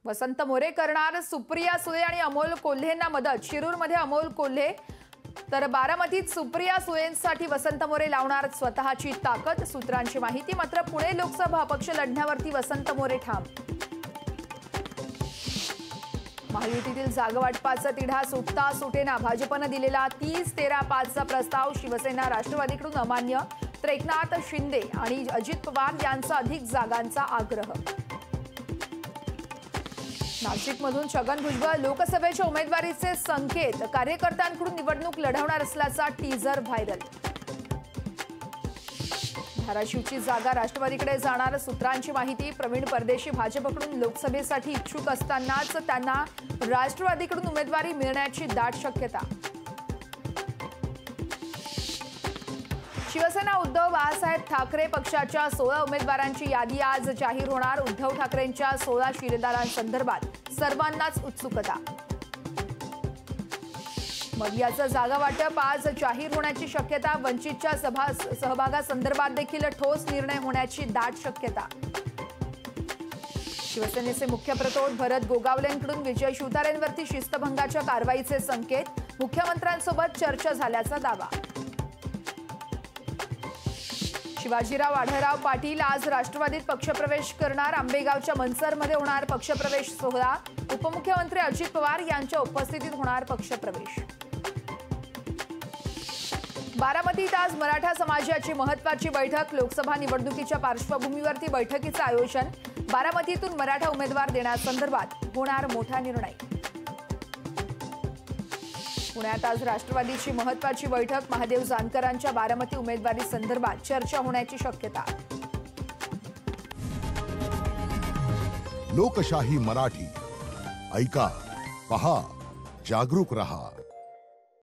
वसंत मोरे करणार सुप्रिया सुळे आणि अमोल कोल्हेंना मदत। शिरूरमध्ये अमोल कोल्हे तर बारामतीत सुप्रिया सुळेंसाठी वसंत मोरे लावणार स्वतःची ताकद। सूत्रांची माहिती। मात्र पुणे लोकसभा अपक्ष लढण्यावरती वसंत मोरे ठाम। महायुतीतील जागावाटपाचा तिढा सुटता सुटेना। भाजपने दिलेला 30-13-5चा प्रस्ताव शिवसेना राष्ट्रवादीकडून अमान्य। तर एकनाथ शिंदे आणि अजित पवार यांचा अधिक जागांचा आग्रह। नाशिकमधून छगन भुजबळ लोकसभेच्या उमेदवारीचे संकेत। कार्यकर्त्यांकडून निवडणूक लढवणार असल्याचा टीजर व्हायरल। धाराशिवची जागा राष्ट्रवादीकडे जाणार। सूत्रांची माहिती। प्रवीण परदेशी भाजपकडून लोकसभेसाठी इच्छुक असतानाच त्यांना राष्ट्रवादीकडून उमेदवारी मिळण्याची दाट शक्यता। शिवसेना उद्धव बाळासाहेब ठाकरे पक्षाच्या 16 उमेदवारांची यादी आज जाहीर होणार। उद्धव ठाकरेंच्या 16 शिलेदारांसंदर्भात सर्वांनाच उत्सुकता। मवियाचं जागा वाटप आज जाहीर होण्याची शक्यता। वंचितच्या सहभागासंदर्भात देखील ठोस निर्णय होण्याची दाट शक्यता। शिवसेनेचे मुख्य प्रतोद भरत गोगावलेंकडून विजय शिवतारेंवरती शिस्तभंगाच्या कारवाईचे संकेत। मुख्यमंत्र्यांसोबत चर्चा झाल्याचा दावा। शिवाजीराव आढळराव पाटील आज राष्ट्रवादीत पक्षप्रवेश करणार। आंबेगावच्या मनसरमध्ये होणार पक्षप्रवेश सोहळा। उपमुख्यमंत्री अजित पवार यांच्या उपस्थितीत होणार पक्षप्रवेश। बारामतीत आज मराठा समाजाची महत्त्वाची बैठक। लोकसभा निवडणुकीच्या पार्श्वभूमीवरती बैठकीचे आयोजन। बारामतीतून मराठा उमेदवार देण्यासंदर्भात होणार मोठा निर्णय। पुण्यात आज राष्ट्रवादीची महत्त्वाची बैठक। महादेव जानकरांच्या बारामती उमेदवारी संदर्भात चर्चा होण्याची शक्यता। लोकशाही मराठी ऐका, पहा, जागरूक रहा।